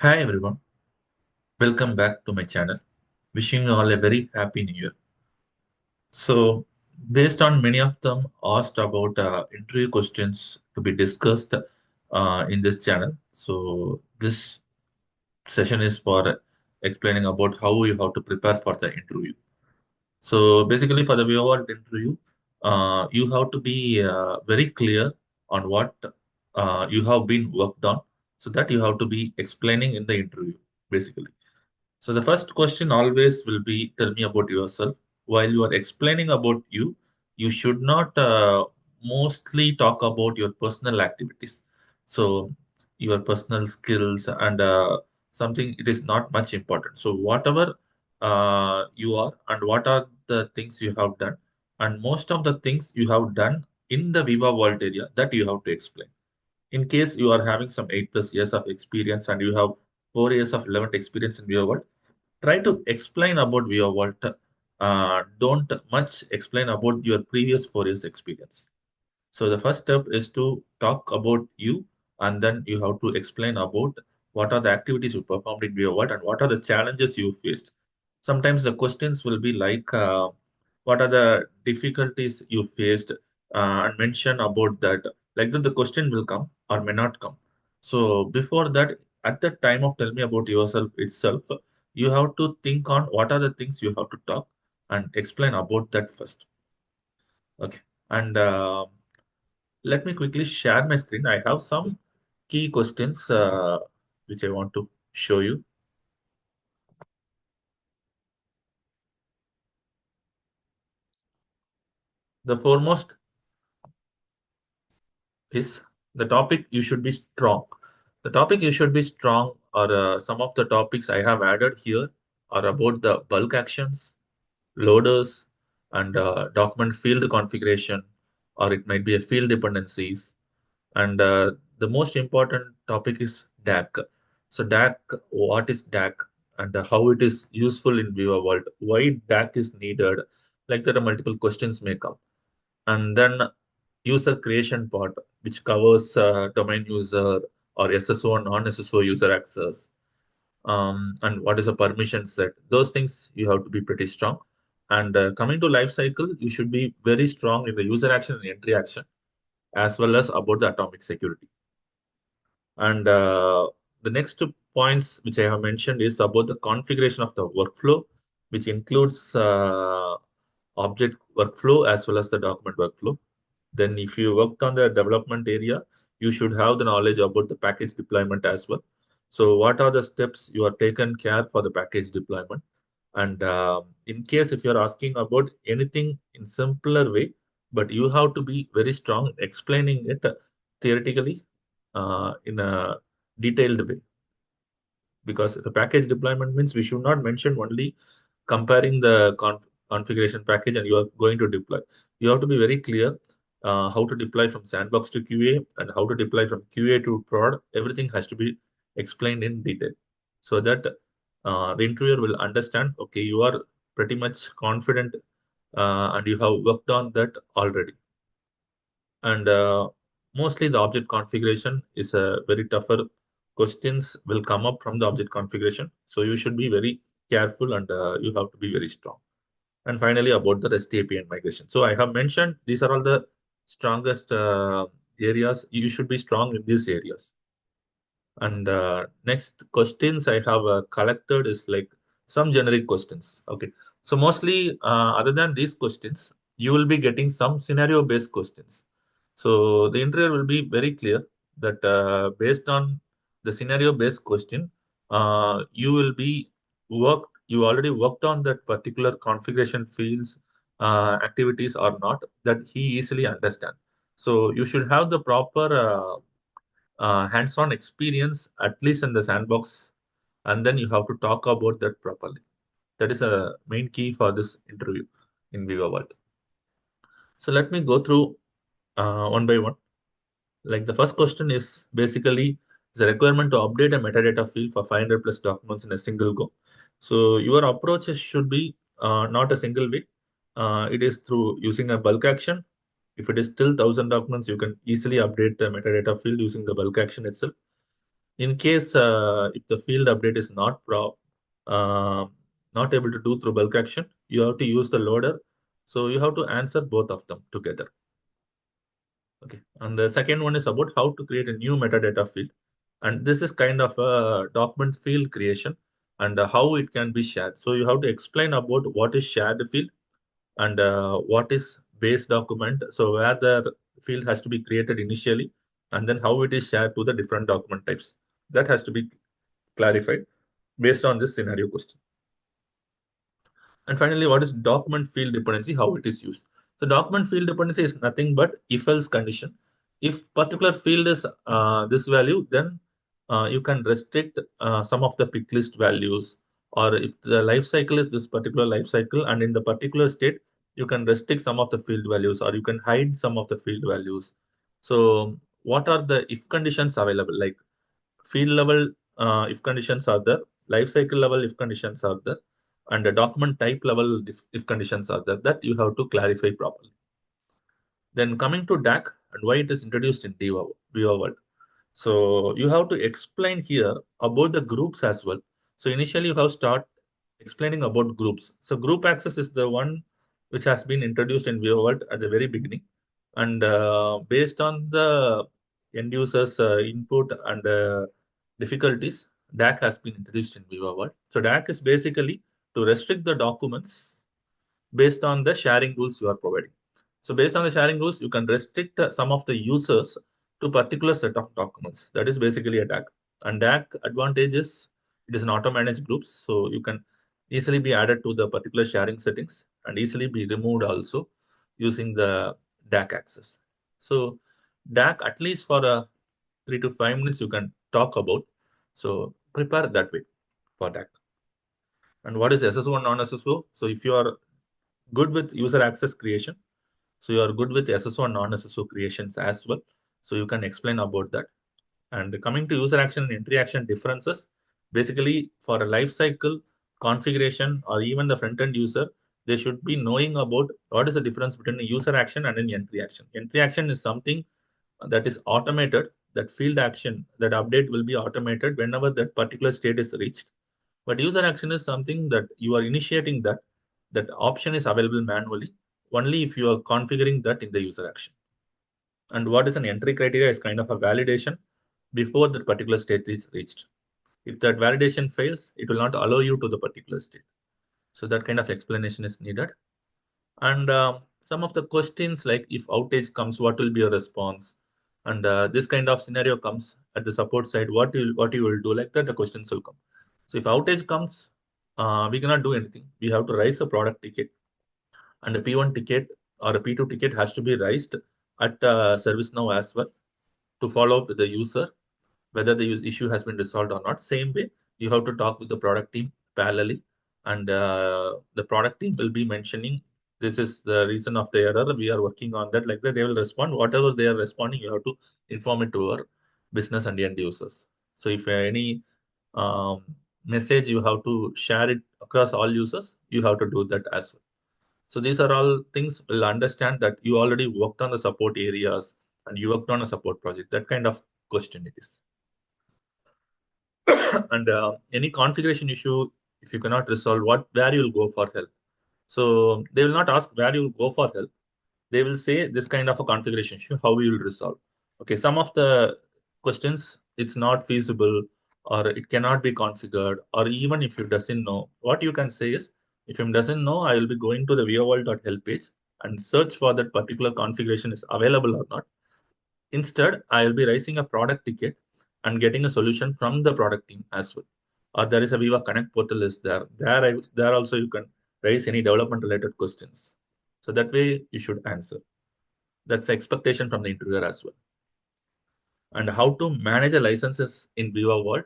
Hi everyone, welcome back to my channel. Wishing you all a very happy new year. So, based on many of them asked about interview questions to be discussed in this channel. So, this session is for explaining about how you have to prepare for the interview. So, basically, for the Viva interview, you have to be very clear on what you have been worked on, so that you have to be explaining in the interview, basically. So the first question always will be, tell me about yourself. While you are explaining about you, you should not mostly talk about your personal activities. So your personal skills and something, it is not much important. So whatever you are and what are the things you have done, and most of the things you have done in the Viva Vault area, that you have to explain. In case you are having some 8+ years of experience and you have 4 years of relevant experience in Viva Vault, try to explain about your work. Don't much explain about your previous 4 years experience. So the first step is to talk about you, and then you have to explain about what are the activities you performed in your work and what are the challenges you faced. Sometimes the questions will be like, what are the difficulties you faced, and mention about that. Like that, the question will come or may not come. So before that, at the time of tell me about yourself itself, you have to think on what are the things you have to talk and explain about that first. Okay. And let me quickly share my screen. I have some key questions which I want to show you. The foremost is the topic you should be strong. The topic you should be strong, or some of the topics I have added here are about the bulk actions, loaders, and document field configuration, or it might be a field dependencies. And the most important topic is DAC. So DAC, what is DAC, and how it is useful in Viva World? Why DAC is needed? Like there are multiple questions may come. And then user creation part, which covers domain user or SSO and non-SSO user access, and what is a permission set. Those things you have to be pretty strong. And coming to life cycle, you should be very strong in the user action and entry action, as well as about the atomic security. And the next points which I have mentioned is about the configuration of the workflow, which includes object workflow as well as the document workflow. Then if you worked on the development area, you should have the knowledge about the package deployment as well. So what are the steps you are taken care for the package deployment? And in case if you're asking about anything in simpler way, but you have to be very strong explaining it theoretically in a detailed way, because the package deployment means we should not mention only comparing the configuration package and you are going to deploy. You have to be very clear how to deploy from sandbox to QA and how to deploy from QA to prod. Everything has to be explained in detail so that the interviewer will understand, okay, you are pretty much confident and you have worked on that already. And mostly the object configuration is a very tougher questions will come up from the object configuration. So you should be very careful and you have to be very strong. And finally, about the REST API and migration. So I have mentioned these are all the strongest areas. You should be strong in these areas. And next questions I have collected is like some generic questions. Okay. So mostly, other than these questions, you will be getting some scenario-based questions. So the interviewer will be very clear that based on the scenario-based question, you already worked on that particular configuration fields, activities or not, that he easily understand. So you should have the proper hands-on experience, at least in the sandbox, and then you have to talk about that properly. That is a main key for this interview in Viva World. So let me go through one by one. Like the first question is basically the requirement to update a metadata field for 500+ documents in a single go. So your approach should be not a single way. It is through using a bulk action. If it is still 1,000 documents, you can easily update the metadata field using the bulk action itself. In case if the field update is uh, not able to do through bulk action, you have to use the loader. So you have to answer both of them together. Okay. And the second one is about how to create a new metadata field. And this is kind of a document field creation and how it can be shared. So you have to explain about what is shared field and what is base document. So where the field has to be created initially and then how it is shared to the different document types. That has to be clarified based on this scenario question. And finally, what is document field dependency, how it is used? So document field dependency is nothing but if-else condition. If particular field is this value, then you can restrict some of the pick list values. Or if the life cycle is this particular life cycle, and in the particular state, you can restrict some of the field values, or you can hide some of the field values. So what are the if conditions available? Like field level if conditions are there, life cycle level if conditions are there, and the document type level if conditions are there, that you have to clarify properly. Then coming to DAC and why it is introduced in Viva world. So you have to explain here about the groups as well. So initially you have start explaining about groups. So group access is the one which has been introduced in Viva world at the very beginning, and based on the end users input and difficulties, DAC has been introduced in Viva world. So DAC is basically to restrict the documents based on the sharing rules you are providing. So based on the sharing rules, you can restrict some of the users to particular set of documents. That is basically a DAC. And DAC advantage is it is an auto-managed groups, so you can easily be added to the particular sharing settings and easily be removed also using the DAC access. So DAC, at least for 3 to 5 minutes, you can talk about. So prepare that way for DAC. And what is SSO and non-SSO? So if you are good with user access creation, so you are good with SSO and non-SSO creations as well. So you can explain about that. And coming to user action and entry action differences, basically for a life cycle configuration or even the front-end user, they should be knowing about what is the difference between a user action and an entry action. Entry action is something that is automated, that field action, that update will be automated whenever that particular state is reached. But user action is something that you are initiating that option is available manually only if you are configuring that in the user action. And what is an entry criteria is kind of a validation before that particular state is reached. If that validation fails, it will not allow you to the particular state. So that kind of explanation is needed. And some of the questions like if outage comes, what will be your response? And this kind of scenario comes at the support side, what you will do, like that the questions will come. So if outage comes, we cannot do anything. We have to raise a product ticket, and a P1 ticket or a P2 ticket has to be raised at ServiceNow as well to follow up with the user whether the issue has been resolved or not. Same way, you have to talk with the product team parallelly, and the product team will be mentioning this is the reason of the error. We are working on that. Like that, they will respond. Whatever they are responding, you have to inform it to our business and end users. So if any um, message you have to share it across all users, you have to do that as well. So these are all things will understand that you already worked on the support areas and you worked on a support project. That kind of question it is. And any configuration issue, if you cannot resolve, where you'll go for help. So they will not ask where you'll go for help. They will say this kind of a configuration issue, how we will resolve. Okay, some of the questions it's not feasible or it cannot be configured, or even if you doesn't know, what you can say is if him doesn't know, I will be going to the viaworld.help page and search for that particular configuration is available or not. Instead, I will be raising a product ticket and getting a solution from the product team as well. Or there is a Viva Connect portal is there. There also you can raise any development related questions. So that way you should answer. That's the expectation from the interviewer as well. And how to manage the licenses in Viva World,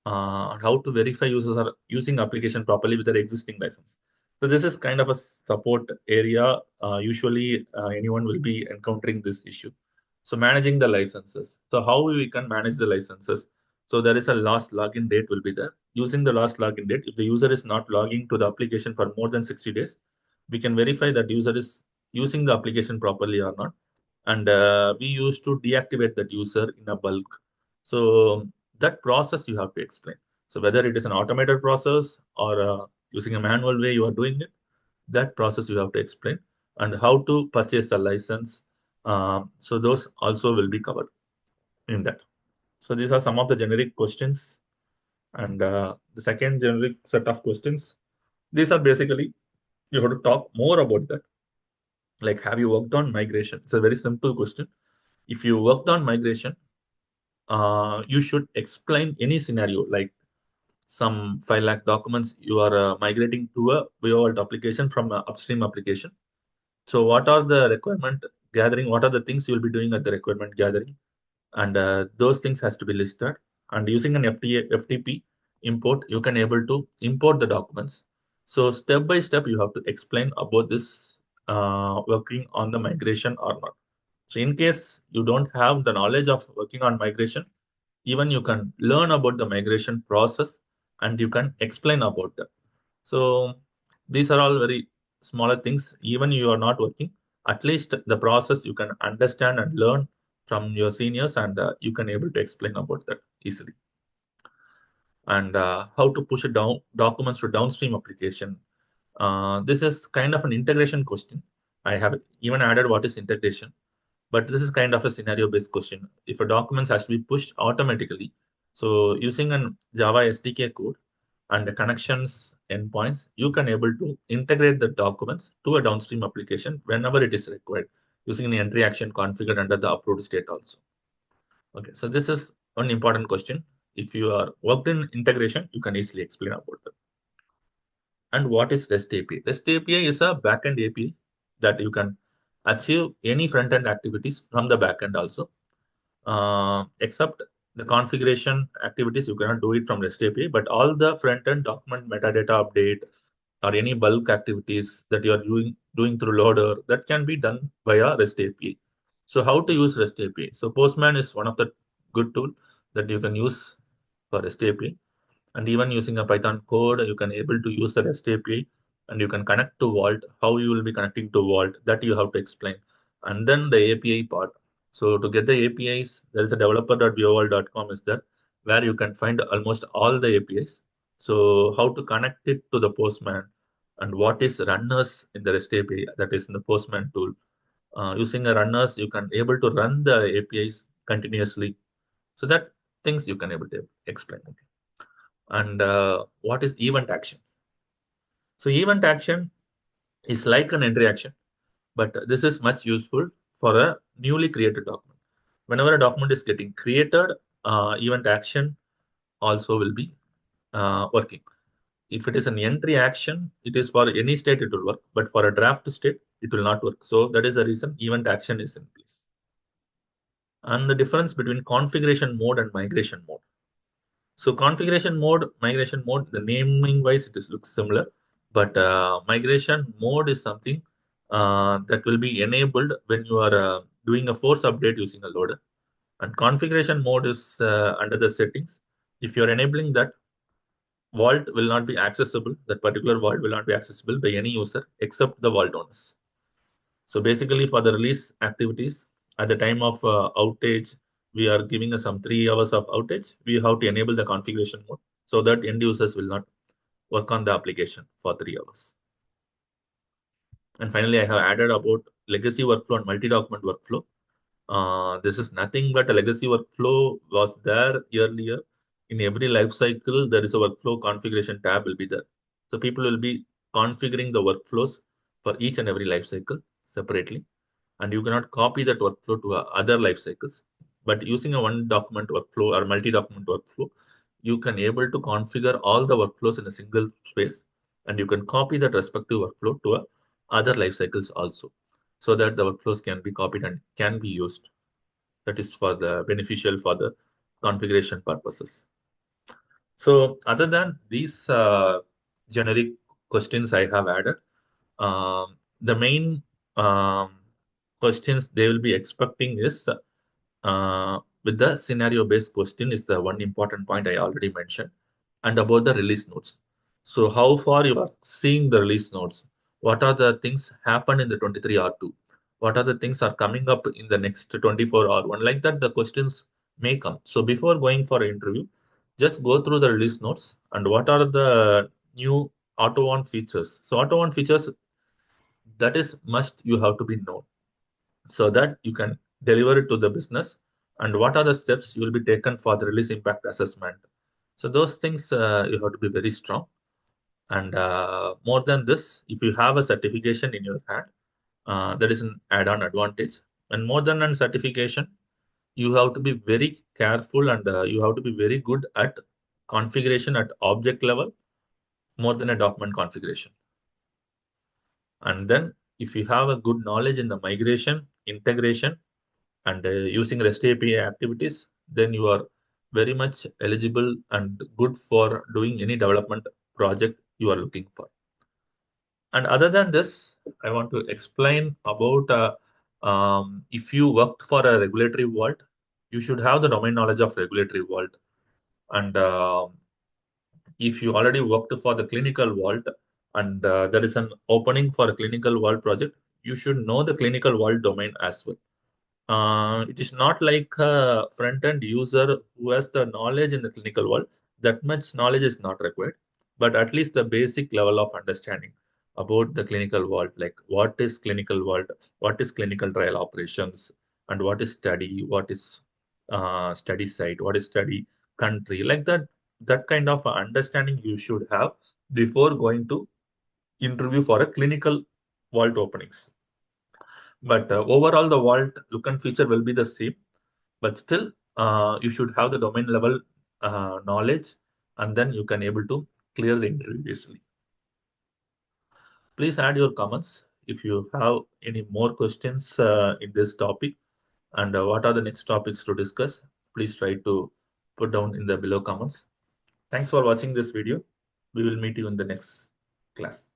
how to verify users are using application properly with their existing license. So this is kind of a support area. Usually anyone will be encountering this issue. So managing the licenses. So how we can manage the licenses? So there is a last login date will be there. Using the last login date, if the user is not logging to the application for more than 60 days, we can verify that user is using the application properly or not. And we used to deactivate that user in a bulk. So That process you have to explain. So whether it is an automated process or using a manual way you are doing it, that process you have to explain, and how to purchase the license. So those also will be covered in that. So these are some of the generic questions. And the second generic set of questions, these are basically you have to talk more about that. Like, have you worked on migration? It's a very simple question. If you worked on migration, you should explain any scenario, like some 5 lakh documents you are migrating to a Vault application from an upstream application. So what are the requirement gathering? What are the things you'll be doing at the requirement gathering? And those things has to be listed. And using an FTP import, you can able to import the documents. So step by step, you have to explain about this working on the migration or not. So in case you don't have the knowledge of working on migration, even you can learn about the migration process and you can explain about that. So these are all very smaller things. Even you are not working, at least the process you can understand and learn from your seniors, and you can able to explain about that easily. And how to push it down documents to downstream application. This is kind of an integration question. I have even added what is integration, but this is kind of a scenario based question. If a document has to be pushed automatically, so using an Java SDK code and the connections endpoints, you can able to integrate the documents to a downstream application whenever it is required, using an entry action configured under the upload state also. Okay, so this is one important question. If you are worked in integration, you can easily explain about that. And what is REST API? REST API is a backend API that you can achieve any front-end activities from the backend also. Except the configuration activities, you cannot do it from REST API, but all the front-end document metadata update or any bulk activities that you are doing through loader, that can be done via REST API. So how to use REST API? So Postman is one of the good tool that you can use for REST API. And even using a Python code, you can able to use the REST API and you can connect to Vault. How you will be connecting to Vault, that you have to explain. And then the API part. So to get the APIs, there is a developer.veeva.com is there, where you can find almost all the APIs. So how to connect it to the Postman, and what is runners in the REST API, that is in the Postman tool. Using a runners, you can able to run the APIs continuously. So that things you can able to explain. And what is event action? So event action is like an entry action, but this is much useful for a newly created document. Whenever a document is getting created, event action also will be working. If it is an entry action, it is for any state it will work, but for a draft state, it will not work. So that is the reason event action is in place. And the difference between configuration mode and migration mode. So configuration mode, migration mode, the naming wise, it is looks similar, but migration mode is something that will be enabled when you are doing a force update using a loader. And configuration mode is under the settings. If you are enabling that, vault will not be accessible. That particular vault will not be accessible by any user except the vault owners. So basically, for the release activities, at the time of outage, we are giving us some 3 hours of outage. We have to enable the configuration mode so that end users will not work on the application for 3 hours. And finally, I have added about legacy workflow and multi-document workflow. This is nothing but a legacy workflow was there earlier. In every life cycle, there is a workflow configuration tab will be there. So people will be configuring the workflows for each and every life cycle separately. And you cannot copy that workflow to other life cycles. But using a one document workflow or multi-document workflow, you can able to configure all the workflows in a single space, and you can copy that respective workflow to other life cycles also, so that the workflows can be copied and can be used. That is for the beneficial for the configuration purposes. So other than these generic questions I have added, the main um, questions they will be expecting is with the scenario based question is the one important point I already mentioned, and about the release notes. So how far you are seeing the release notes? What are the things happen in the 23 R2? What are the things are coming up in the next 24 hour one? Like that, the questions may come. So before going for an interview, just go through the release notes and what are the new auto on features. So auto on features, that is must you have to be known so that you can deliver it to the business, and what are the steps you will be taken for the release impact assessment. So those things you have to be very strong. And more than this, if you have a certification in your hand, that is an add-on advantage. And more than a certification, you have to be very careful, and you have to be very good at configuration at object level more than a document configuration. And then if you have a good knowledge in the migration, integration, and using REST API activities, then you are very much eligible and good for doing any development project you are looking for. And other than this, I want to explain about if you worked for a regulatory vault, you should have the domain knowledge of regulatory vault. And if you already worked for the clinical vault and there is an opening for a clinical vault project, you should know the clinical vault domain as well. It is not like a front-end user who has the knowledge in the clinical world. That much knowledge is not required, but at least the basic level of understanding about the clinical world, like what is clinical world, what is clinical trial operations, and what is study, what is study site, what is study country, like that. That kind of understanding you should have before going to interview for a clinical vault openings. But overall, the vault look and feature will be the same, but still, you should have the domain level knowledge, and then you can able to clear the interview easily. Please add your comments if you have any more questions in this topic, and what are the next topics to discuss. Please try to put down in the below comments. Thanks for watching this video. We will meet you in the next class.